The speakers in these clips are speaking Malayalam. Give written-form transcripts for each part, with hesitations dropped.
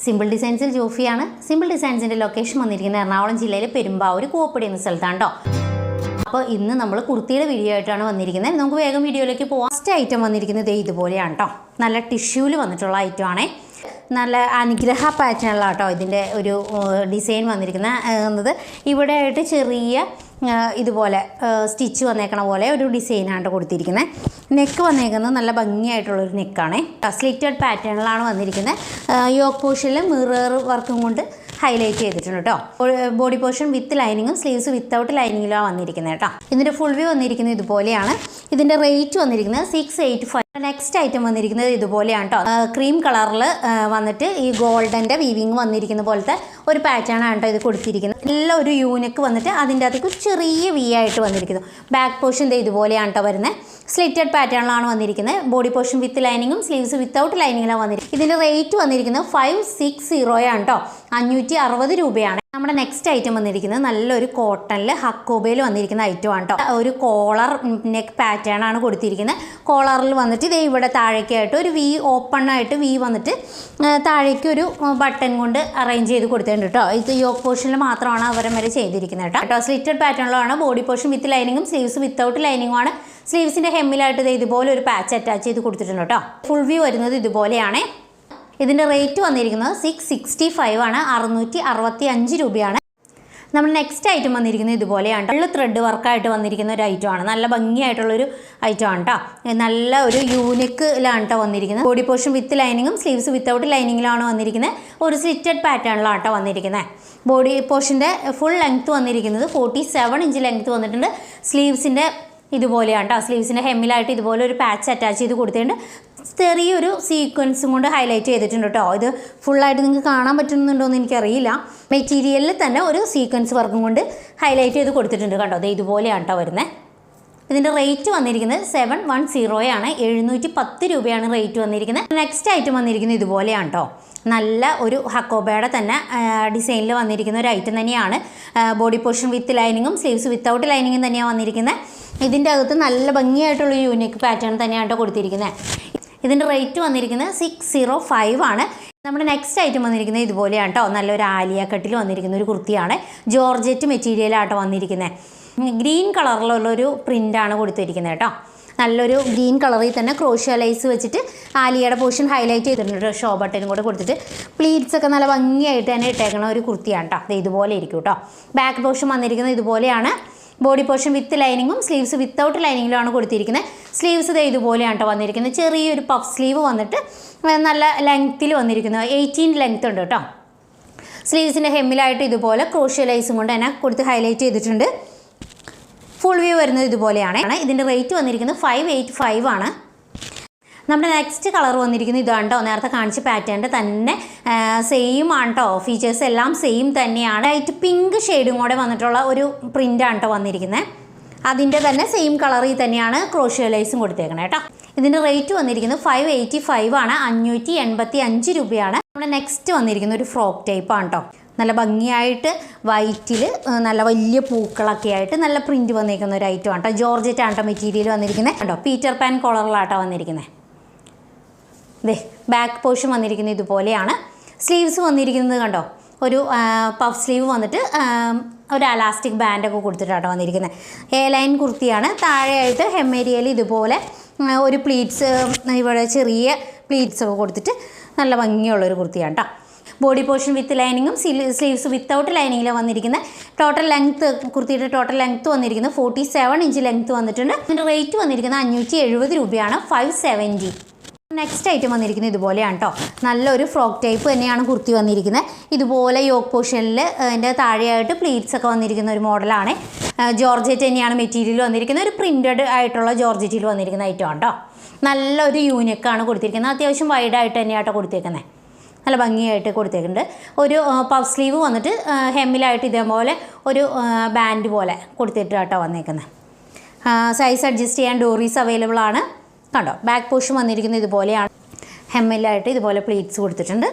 സിമ്പിൾ ഡിസൈൻസിൽ ജോഫിയാണ്. സിമ്പിൾ ഡിസൈൻസിൻ്റെ ലൊക്കേഷൻ വന്നിരിക്കുന്നത് എറണാകുളം ജില്ലയിലെ പെരുമ്പാവൂർ കൂവപ്പടി എന്ന സ്ഥലത്താണ് കേട്ടോ. അപ്പോൾ ഇന്ന് നമ്മൾ കുർത്തിയുടെ വീഡിയോ ആയിട്ടാണ് വന്നിരിക്കുന്നത്. നമുക്ക് വേഗം വീഡിയോയിലേക്ക് പോകാം. ഫസ്റ്റ് ഐറ്റം വന്നിരിക്കുന്നത് ഇതുപോലെയാണ് കേട്ടോ. നല്ല ടിഷ്യൂവിൽ വന്നിട്ടുള്ള ഐറ്റം ആണേ. നല്ല അനുഗ്രഹ പാറ്റേണിലാണ് കേട്ടോ ഇതിൻ്റെ ഒരു ഡിസൈൻ വന്നിരിക്കുന്നത്. ഇവിടെ ആയിട്ട് ചെറിയ ഇതുപോലെ സ്റ്റിച്ച് വന്നേക്കണ പോലെ ഒരു ഡിസൈനാണ് കൊടുത്തിരിക്കുന്നത്. നെക്ക് വന്നേക്കുന്നത് നല്ല ഭംഗിയായിട്ടുള്ളൊരു നെക്കാണ്. സ്ലിറ്റഡ് പാറ്റേണിലാണ് വന്നിരിക്കുന്നത്. യോക്ക് പോർഷനിൽ മിറർ വർക്കും കൊണ്ട് ഹൈലൈറ്റ് ചെയ്തിട്ടുണ്ട് കേട്ടോ. ബോഡി പോർഷൻ വിത്ത് ലൈനിങ്ങും സ്ലീവ്സ് വിത്തൗട്ട് ലൈനിങ്ങിലാണ് വന്നിരിക്കുന്നത് കേട്ടോ. ഇതിൻ്റെ ഫുൾ വ്യൂ വന്നിരിക്കുന്നത് ഇതുപോലെയാണ്. ഇതിൻ്റെ റേറ്റ് വന്നിരിക്കുന്നത് 685. നെക്സ്റ്റ് ഐറ്റം വന്നിരിക്കുന്നത് ഇതുപോലെയാണ് കേട്ടോ. ക്രീം കളറിൽ വന്നിട്ട് ഈ ഗോൾഡൻ്റെ വീവിങ് വന്നിരിക്കുന്ന പോലത്തെ ഒരു പാറ്റേൺ ആണ് കേട്ടോ ഇത് കൊടുത്തിരിക്കുന്നത്. നല്ല ഒരു യൂണിക്ക് വന്നിട്ട് അതിൻ്റെ അകത്തേക്ക് ചെറിയ വി ആയിട്ട് വന്നിരിക്കുന്നു. ബാക്ക് പോർഷൻ ഇതുപോലെയാണ് കേട്ടോ വരുന്നത്. സ്ലിറ്റഡ് പാറ്റേണിലാണ് വന്നിരിക്കുന്നത്. ബോഡി പോർഷൻ വിത്ത് ലൈനിങ്ങും സ്ലീവ്സ് വിത്തൗട്ട് ലൈനിങ്ങിലാണ് വന്നിരിക്കുന്നത്. ഇതിൻ്റെ റേറ്റ് വന്നിരിക്കുന്നത് 560 ആണ് കേട്ടോ. 560 രൂപയാണ്. നമ്മുടെ നെക്സ്റ്റ് ഐറ്റം വന്നിരിക്കുന്നത് നല്ലൊരു കോട്ടണിൽ ഹക്കോബയിൽ വന്നിരിക്കുന്ന ഐറ്റമാണ് കേട്ടോ. ഒരു കോളർ നെക്ക് പാറ്റേൺ ആണ് കൊടുത്തിരിക്കുന്നത്. കോളറിൽ വന്നിട്ട് ഇതേ ഇവിടെ താഴേക്കായിട്ട് ഒരു വി ഓപ്പൺ ആയിട്ട് വി വന്നിട്ട് താഴേക്ക് ഒരു ബട്ടൺ കൊണ്ട് അറേഞ്ച് ചെയ്ത് കൊടുത്തിട്ടുണ്ട് കേട്ടോ. ഇത് യോക്ക് പോർഷനിൽ മാത്രമാണ് അവരും വരെ ചെയ്തിരിക്കുന്നത് കേട്ടോ. സ്ലിറ്റഡ് പാറ്റേണിലാണ്. ബോഡി പോർഷൻ വിത്ത് ലൈനിങ്ങും സ്ലീവ്സ് വിത്തൗട്ട് ലൈനിങ്ങുമാണ്. സ്ലീവ്സിൻ്റെ ഹെമ്മിലായിട്ട് ഇതുപോലെ ഒരു പാച്ച് അറ്റാച്ച് ചെയ്ത് കൊടുത്തിട്ടുണ്ട് കേട്ടോ. ഫുൾ വ്യൂ വരുന്നത് ഇതുപോലെയാണ്. ഇതിൻ്റെ റേറ്റ് വന്നിരിക്കുന്നത് 665 ആണ്. 665 രൂപയാണ്. നമ്മൾ നെക്സ്റ്റ് ഐറ്റം വന്നിരിക്കുന്നത് ഇതുപോലെയാണ്. ഫുള്ള് ത്രെഡ് വർക്കായിട്ട് വന്നിരിക്കുന്ന ഒരു ഐറ്റമാണ്. നല്ല ഭംഗിയായിട്ടുള്ളൊരു ഐറ്റമാണ് കേട്ടോ. നല്ല ഒരു യൂണിക്കിലാണ് കേട്ടോ വന്നിരിക്കുന്നത്. ബോഡി പോർഷൻ വിത്ത് ലൈനിങ്ങും സ്ലീവ്സ് വിത്തൗട്ട് ലൈനിങ്ങിലാണ് വന്നിരിക്കുന്നത്. ഒരു സ്ലിറ്റഡ് പാറ്റേണിലാണ് കേട്ടോ വന്നിരിക്കുന്നത്. ബോഡി പോർഷൻ്റെ ഫുൾ ലെങ്ത്ത് വന്നിരിക്കുന്നത് 47 ഇഞ്ച് ലെങ്ത്ത് വന്നിട്ടുണ്ട്. സ്ലീവ്സിൻ്റെ ഇതുപോലെയാണ് കേട്ടോ. സ്ലീവ്സിൻ്റെ ഹെമ്മിലായിട്ട് ഇതുപോലെ ഒരു പാച്ച് അറ്റാച്ച് ചെയ്ത് കൊടുത്തിട്ടുണ്ട്. ചെറിയൊരു സീക്വൻസും കൊണ്ട് ഹൈലൈറ്റ് ചെയ്തിട്ടുണ്ട് കേട്ടോ. ഇത് ഫുള്ളായിട്ട് നിങ്ങൾക്ക് കാണാൻ പറ്റുന്നുണ്ടോ എന്ന് എനിക്കറിയില്ല. മെറ്റീരിയലിൽ തന്നെ ഒരു സീക്വൻസ് വർക്കും കൊണ്ട് ഹൈലൈറ്റ് ചെയ്ത് കൊടുത്തിട്ടുണ്ട് കേട്ടോ. അത് ഇതുപോലെയാണ് കേട്ടോ വരുന്നത്. ഇതിൻ്റെ റേറ്റ് വന്നിരിക്കുന്നത് 710 ആണ്. 710 രൂപയാണ് റേറ്റ് വന്നിരിക്കുന്നത്. നെക്സ്റ്റ് ഐറ്റം വന്നിരിക്കുന്നത് ഇതുപോലെയാണ് കേട്ടോ. നല്ല ഒരു ഹക്കോബയുടെ തന്നെ ഡിസൈനിൽ വന്നിരിക്കുന്ന ഒരു ഐറ്റം തന്നെയാണ്. ബോഡി പോർഷൻ വിത്ത് ലൈനിങ്ങും സ്ലീവ്സ് വിത്തൗട്ട് ലൈനിങ്ങും തന്നെയാണ് വന്നിരിക്കുന്നത്. ഇതിൻ്റെ അകത്ത് നല്ല ഭംഗിയായിട്ടുള്ള യൂണിക്ക് പാറ്റേൺ തന്നെയാണ് കൊടുത്തിരിക്കുന്നത്. ഇതിൻ്റെ റേറ്റ് വന്നിരിക്കുന്നത് 605 ആണ്. നമ്മുടെ നെക്സ്റ്റ് ഐറ്റം വന്നിരിക്കുന്നത് ഇതുപോലെയാണ് കേട്ടോ. നല്ലൊരു ആലിയ കട്ടിൽ വന്നിരിക്കുന്ന ഒരു കുർത്തിയാണ്. ജോർജറ്റ് മെറ്റീരിയലാട്ടോ വന്നിരിക്കുന്നത്. ഗ്രീൻ കളറിലുള്ളൊരു പ്രിൻ്റാണ് കൊടുത്തിരിക്കുന്നത് കേട്ടോ. നല്ലൊരു ഗ്രീൻ കളറിൽ തന്നെ ക്രോഷ്യ ലൈസ് വെച്ചിട്ട് ആലിയയുടെ പോർഷൻ ഹൈലൈറ്റ് ചെയ്തിട്ടുണ്ട്. ഷോ ബട്ടനും കൂടെ കൊടുത്തിട്ട് പ്ലീറ്റ്സ് ഒക്കെ നല്ല ഭംഗിയായിട്ട് തന്നെ ഇട്ടേക്കണ ഒരു കുർത്തിയാണ് കേട്ടോ. അത് ഇതുപോലെ ഇരിക്കും കേട്ടോ. ബാക്ക് പോർഷൻ വന്നിരിക്കുന്നത് ഇതുപോലെയാണ്. ബോഡി പോർഷൻ വിത്ത് ലൈനിങ്ങും സ്ലീവ്സ് വിത്തൗട്ട് ലൈനിങ്ങിലാണ് കൊടുത്തിരിക്കുന്നത്. സ്ലീവ്സ് ഇതുപോലെയാണ് കേട്ടോ വന്നിരിക്കുന്നത്. ചെറിയൊരു പഫ് സ്ലീവ് വന്നിട്ട് നല്ല ലെങ്ത്തിൽ വന്നിരിക്കുന്നത്. 18 ലെങ്ത് ഉണ്ട് കേട്ടോ. സ്ലീവ്സിൻ്റെ ഹെമ്മിലായിട്ട് ഇതുപോലെ ക്രോഷ്യ ലൈസും കൊണ്ട് തന്നെ കൊടുത്ത് ഹൈലൈറ്റ് ചെയ്തിട്ടുണ്ട്. ഫുൾ വ്യൂ വരുന്നത് ഇതുപോലെയാണ്. ഇതിൻ്റെ റേറ്റ് വന്നിരിക്കുന്നത് 585 ആണ്. നമ്മുടെ നെക്സ്റ്റ് കളർ വന്നിരിക്കുന്നത് ഇതാണ് കേട്ടോ. നേരത്തെ കാണിച്ച പാറ്റേണിൻ്റെ തന്നെ സെയിം ആണ് കേട്ടോ. ഫീച്ചേഴ്സ് എല്ലാം സെയിം തന്നെയാണ്. ലൈറ്റ് പിങ്ക് ഷെയ്ഡും കൂടെ വന്നിട്ടുള്ള ഒരു പ്രിൻ്റാണ് കേട്ടോ വന്നിരിക്കുന്നത്. അതിൻ്റെ തന്നെ സെയിം കളറിൽ തന്നെയാണ് ക്രോഷ്യ ലൈസും കൊടുത്തേക്കണേ കേട്ടോ. ഇതിൻ്റെ റേറ്റ് വന്നിരിക്കുന്നത് 585 ആണ്. 585 രൂപയാണ്. നമ്മുടെ നെക്സ്റ്റ് വന്നിരിക്കുന്ന ഒരു ഫ്രോക്ക് ടൈപ്പാണ് കേട്ടോ. നല്ല ഭംഗിയായിട്ട് വൈറ്റിൽ നല്ല വലിയ പൂക്കളൊക്കെ ആയിട്ട് നല്ല പ്രിൻറ്റ് വന്നിരിക്കുന്ന ഒരു ഐറ്റം ആണ് കേട്ടോ. ജോർജറ്റ് ആണ് കേട്ടോ മെറ്റീരിയൽ വന്നിരിക്കുന്നത് കേട്ടോ. പീറ്റർ പാൻ കോളറിലാട്ടോ വന്നിരിക്കുന്നത്. ദേ ബാക്ക് പോർഷൻ വന്നിരിക്കുന്നത് ഇതുപോലെയാണ്. സ്ലീവ്സ് വന്നിരിക്കുന്നത് കണ്ടോ. ഒരു പഫ് സ്ലീവ് വന്നിട്ട് ഒരു അലാസ്റ്റിക് ബാൻഡൊക്കെ കൊടുത്തിട്ടാട്ടോ വന്നിരിക്കുന്നത്. എ ലൈൻ കുർത്തിയാണ്. താഴെയായിട്ട് ഹെമ്മേരിയയിൽ ഇതുപോലെ ഒരു പ്ലീറ്റ്സ് ഇവിടെ ചെറിയ പ്ലീറ്റ്സ് ഒക്കെ കൊടുത്തിട്ട് നല്ല ഭംഗിയുള്ളൊരു കുർത്തിയാണ് കേട്ടോ. ബോഡി പോർഷൻ വിത്ത് ലൈനിങ്ങും സ്ലീവ്സ് വിത്തൗട്ട് ലൈനിങ്ങിലാണ് വന്നിരിക്കുന്നത്. ടോട്ടൽ ലെങ്ത്ത് കുർത്തിയുടെ ടോട്ടൽ ലെങ്ത്ത് വന്നിരിക്കുന്നത് 47 ഇഞ്ച് ലെങ്ത്ത് വന്നിട്ടുണ്ട്. ഇതിൻ്റെ റേറ്റ് വന്നിരിക്കുന്നത് 570 രൂപയാണ്. 570. നെക്സ്റ്റ് ഐറ്റം വന്നിരിക്കുന്നത് ഇതുപോലെയാണ് കേട്ടോ. നല്ലൊരു ഫ്രോക്ക് ടൈപ്പ് തന്നെയാണ് കുർത്തി വന്നിരിക്കുന്നത്. ഇതുപോലെ യോക്ക് പോർഷനിൽ അതിൻ്റെ താഴെയായിട്ട് പ്ലീറ്റ്സ് ഒക്കെ വന്നിരിക്കുന്ന ഒരു മോഡലാണ്. ജോർജറ്റ് തന്നെയാണ് മെറ്റീരിയൽ വന്നിരിക്കുന്നത്. ഒരു പ്രിൻറ്റഡ് ആയിട്ടുള്ള ജോർജറ്റിൽ വന്നിരിക്കുന്ന ഐറ്റമാണ് കേട്ടോ. നല്ലൊരു യൂണിക്കാണ് കൊടുത്തിരിക്കുന്നത്. അത്യാവശ്യം വൈഡായിട്ട് തന്നെയാണ് കേട്ടോ കൊടുത്തേക്കുന്നത്. നല്ല ഭംഗിയായിട്ട് കൊടുത്തേക്കുന്നുണ്ട്. ഒരു പഫ് സ്ലീവ് വന്നിട്ട് ഹെമ്മിലായിട്ട് ഇതേപോലെ ഒരു ബാൻഡ് പോലെ കൊടുത്തിട്ട് കേട്ടോ വന്നേക്കുന്നത്. സൈസ് അഡ്ജസ്റ്റ് ചെയ്യാൻ ഡോറീസ് അവൈലബിൾ ആണ് കണ്ടോ. ബാക്ക് പോർഷൻ വന്നിരിക്കുന്നത് ഇതുപോലെയാണ്. ഹെമ്മിലായിട്ട് ഇതുപോലെ പ്ലീറ്റ്സ് കൊടുത്തിട്ടുണ്ട്.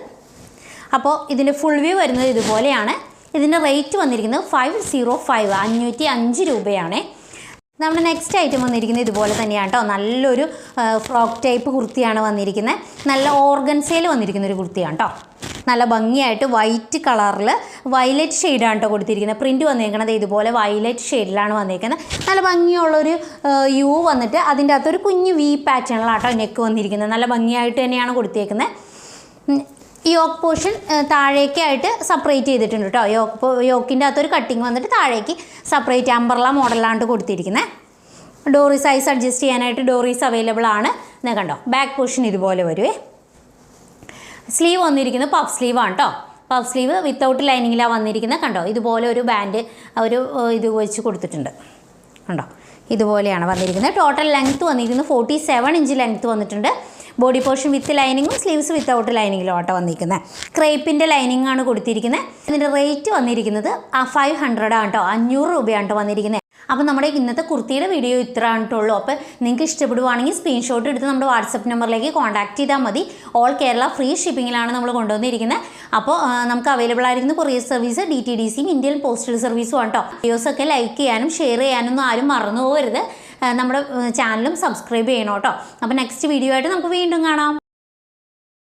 അപ്പോൾ ഇതിൻ്റെ ഫുൾ വ്യൂ വരുന്നത് ഇതുപോലെയാണ്. ഇതിൻ്റെ റേറ്റ് വന്നിരിക്കുന്നത് 505 505 രൂപയാണ്. നമ്മുടെ നെക്സ്റ്റ് ഐറ്റം വന്നിരിക്കുന്നത് ഇതുപോലെ തന്നെയാണ് കേട്ടോ. നല്ലൊരു ഫ്രോക്ക് ടൈപ്പ് കുർത്തിയാണ് വന്നിരിക്കുന്നത്. നല്ല ഓർഗൻസയിൽ വന്നിരിക്കുന്ന ഒരു കുർത്തിയാണ് കേട്ടോ. നല്ല ഭംഗിയായിട്ട് വൈറ്റ് കളറിൽ വയലറ്റ് ഷെയ്ഡാണ് കേട്ടോ കൊടുത്തിരിക്കുന്നത്. പ്രിൻറ്റ് വന്നിരിക്കുന്നത് ഇതുപോലെ വയലറ്റ് ഷെയ്ഡിലാണ് വന്നിരിക്കുന്നത്. നല്ല ഭംഗിയുള്ളൊരു യു വന്നിട്ട് അതിൻ്റെ അകത്തൊരു കുഞ്ഞ് വി പാറ്റേണിലാട്ടോ നെക്ക് വന്നിരിക്കുന്നത്. നല്ല ഭംഗിയായിട്ട് തന്നെയാണ് കൊടുത്തിരിക്കുന്നത്. യോക്ക് പോർഷൻ താഴേക്കായിട്ട് സെപ്പറേറ്റ് ചെയ്തിട്ടുണ്ട് കേട്ടോ. യോക്കിൻ്റെ അകത്തൊരു കട്ടിങ് വന്നിട്ട് താഴേക്ക് സെപ്പറേറ്റ് അംബ്രല മോഡലാണ് കൊടുത്തിരിക്കുന്നത്. ഡോറി സൈസ് അഡ്ജസ്റ്റ് ചെയ്യാനായിട്ട് ഡോറീസ് അവൈലബിൾ ആണ്. ഇത് കണ്ടോ, ബാക്ക് പോർഷൻ ഇതുപോലെ വരുവേ. സ്ലീവ് വന്നിരിക്കുന്നത് പഫ് സ്ലീവാണ് കേട്ടോ. പഫ് സ്ലീവ് വിത്തൗട്ട് ലൈനിങ്ങിലാണ് വന്നിരിക്കുന്നത്. കണ്ടോ, ഇതുപോലെ ഒരു ബാൻഡ് ഒരു ഇത് വെച്ച് കൊടുത്തിട്ടുണ്ട്. കണ്ടോ, ഇതുപോലെയാണ് വന്നിരിക്കുന്നത്. ടോട്ടൽ ലെങ്ത്ത് വന്നിരിക്കുന്നത് 47 ഇഞ്ച് ലെങ്ത്ത് വന്നിട്ടുണ്ട്. ബോഡി പോർഷൻ വിത്ത് ലൈനിങ്ങും സ്ലീവ്സ് വിത്തൗട്ട് ലൈനിങ്ങിലും ആട്ടോ വന്നിരിക്കുന്നത്. ക്രേപ്പിൻ്റെ ലൈനിങ് ആണ് കൊടുത്തിരിക്കുന്നത്. ഇതിൻ്റെ റേറ്റ് വന്നിരിക്കുന്നത് 500 ആണ് കേട്ടോ. 500 രൂപയാണ് കേട്ടോ വന്നിരിക്കുന്നത്. അപ്പോൾ നമ്മുടെ ഇന്നത്തെ കുർത്തിയുടെ വീഡിയോ ഇത്ര ആയിട്ടുള്ളൂ. അപ്പോൾ നിങ്ങൾക്ക് ഇഷ്ടപ്പെടുവാണെങ്കിൽ സ്ക്രീൻഷോട്ട് എടുത്ത് നമ്മുടെ വാട്സപ്പ് നമ്പറിലേക്ക് കോൺടാക്ട് ചെയ്താൽ മതി. ഓൾ കേരള ഫ്രീ ഷിപ്പിങ്ങിലാണ് നമ്മൾ കൊണ്ടുവന്നിരിക്കുന്നത്. അപ്പോൾ നമുക്ക് അവൈലബിൾ ആയിരിക്കുന്ന കൊറിയർ സർവീസ് DTDCയും ഇന്ത്യൻ പോസ്റ്റൽ സർവീസും ആണ് കേട്ടോ. വീഡിയോസൊക്കെ ലൈക്ക് ചെയ്യാനും ഷെയർ ചെയ്യാനൊന്നും ആരും മറന്നു പോകരുത്. നമ്മുടെ ചാനലും സബ്സ്ക്രൈബ് ചെയ്യണം കേട്ടോ. അപ്പോൾ നെക്സ്റ്റ് വീഡിയോ ആയിട്ട് നമുക്ക് വീണ്ടും കാണാം.